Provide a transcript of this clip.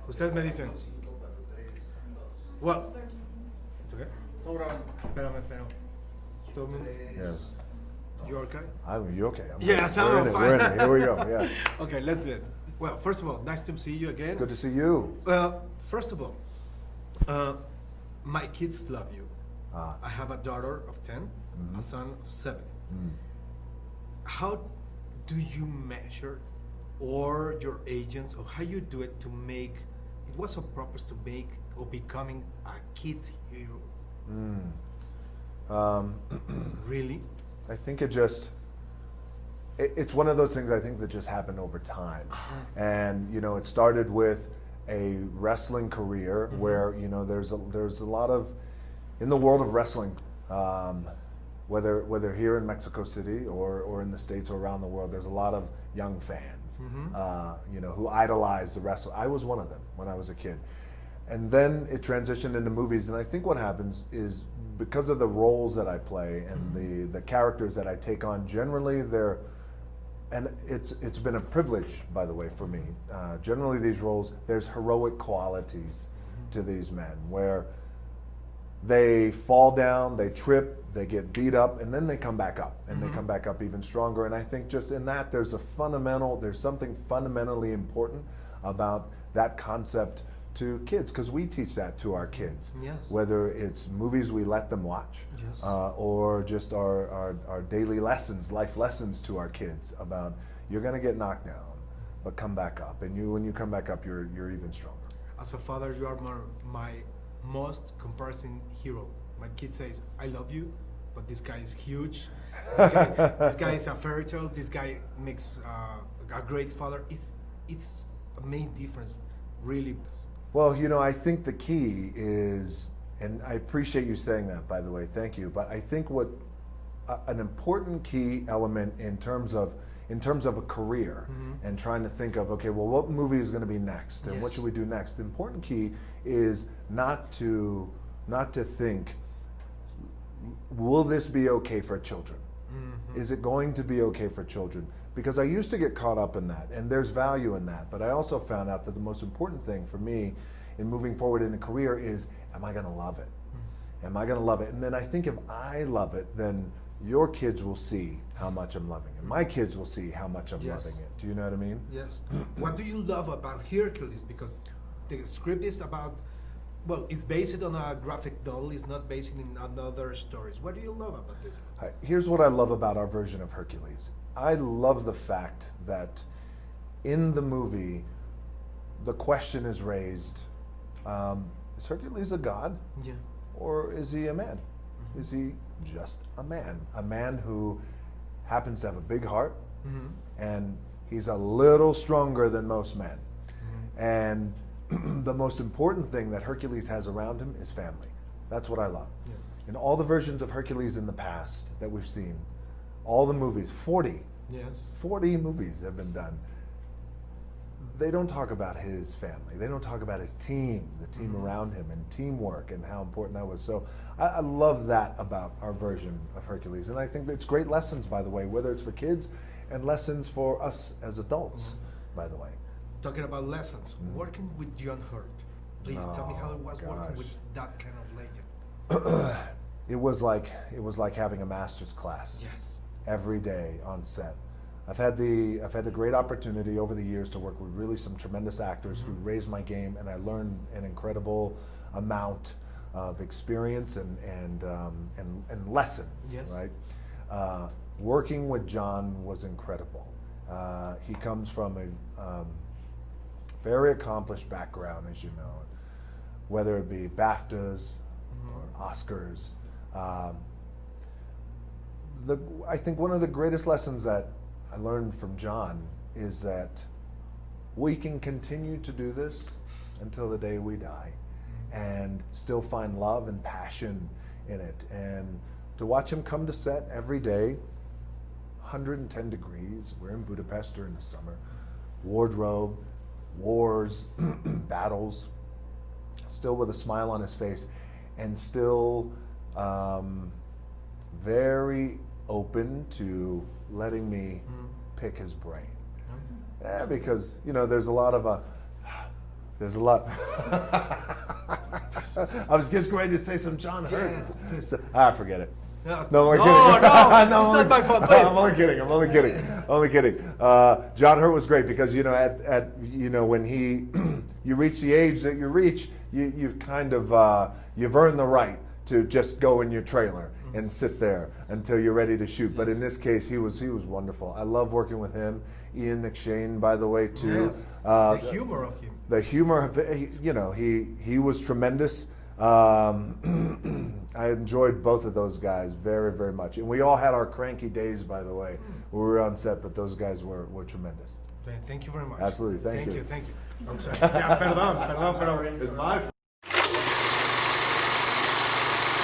Ustedes me dicen. Well, it's okay. Espérame. Todo el mundo. Yes. You okay? You okay? Yes, we're in I'm it. fine. We're in it. Here we go. Yeah. Okay, let's do it. Well, first of all, nice to see you again. It's good to see you. Well, first of all, my kids love you. I have a daughter of 10, a son of 7. How do you measure, or your agents, or how you do it to make, it was on purpose to make or becoming a kid's hero? Really? I think it's one of those things I think that just happened over time. And, it started with a wrestling career where, there's a lot of, in the world of wrestling, whether here in Mexico City or in the States or around the world, there's a lot of young fans, who idolize the wrestler. I was one of them when I was a kid. And then it transitioned into movies, and I think what happens is because of the roles that I play and the characters that I take on, generally and it's been a privilege, by the way, for me. Generally these roles, there's heroic qualities to these men where they fall down, they trip, they get beat up, and then they come back up, and they come back up even stronger. And I think just in that, there's something fundamentally important about that concept to kids, because we teach that to our kids. Yes. Whether it's movies we let them watch, Yes. or just our daily lessons, life lessons to our kids about you're going to get knocked down, but come back up, and when you come back up, you're even stronger. As a father, you are my most comparison hero. My kid says, I love you, but this guy is huge. This guy is a fairy tale. This guy makes a great father. It's a main difference, really. Well, I think the key is, and I appreciate you saying that, by the way, thank you, but I think what an important key element in terms of a career and trying to think of, okay, well, what movie is going to be next and what should we do next? The important key is not to think, will this be okay for children? Is it going to be okay for children? Because I used to get caught up in that, and there's value in that, but I also found out that the most important thing for me in moving forward in a career is, am I going to love it? Am I going to love it? And then I think if I love it, then your kids will see how much I'm loving it. My kids will see how much I'm loving it. Do you know what I mean? Yes. What do you love about Hércules? Because the script is about, well, it's based on a graphic novel. It's not based in other stories. What do you love about this? Here's what I love about our version of Hércules. I love the fact that in the movie, the question is raised, is Hércules a god? Yeah. Or is he a man? Is he just a man? A man who happens to have a big heart, and he's a little stronger than most men. And the most important thing that Hércules has around him is family. That's what I love. Yeah. In all the versions of Hércules in the past that we've seen, all the movies, 40 movies have been done. They don't talk about his family. They don't talk about his team, the team around him, and teamwork, and how important that was. So I love that about our version of Hércules. And I think it's great lessons, by the way, whether it's for kids and lessons for us as adults, by the way. Talking about lessons, working with John Hurt. Please tell me how it was working with that kind of legend. It was like having a master's class. Yes. Every day on set. I've had the great opportunity over the years to work with really some tremendous actors who raised my game, and I learned an incredible amount of experience and lessons. Yes. Right. Working with John was incredible. He comes from a very accomplished background, as you know, whether it be BAFTAs or Oscars. I think one of the greatest lessons that I learned from John is that we can continue to do this until the day we die and still find love and passion in it. And to watch him come to set every day, 110 degrees, we're in Budapest during the summer, wardrobe, wars, battles, still with a smile on his face, and still very open to letting me pick his brain. Because there's a lot of There's a lot. I was just going to say some John Hurt. Yes, please. Forget it. No, No, we're no, kidding. no, it's not my fault. Please. I'm only kidding. I'm only kidding. Only kidding. John Hurt was great because at when he you reach the age that you reach, you've kind of you've earned the right to just go in your trailer and sit there until you're ready to shoot. But in this case, he was wonderful. I love working with him. Ian McShane, by the way, too. Yes. The humor of him. The humor, he was tremendous. I enjoyed both of those guys very, very much. And we all had our cranky days, by the way, when we were on set, but those guys were tremendous. Thank you very much. Absolutely, thank you. Thank you. I'm sorry. Yeah, perdón. It's my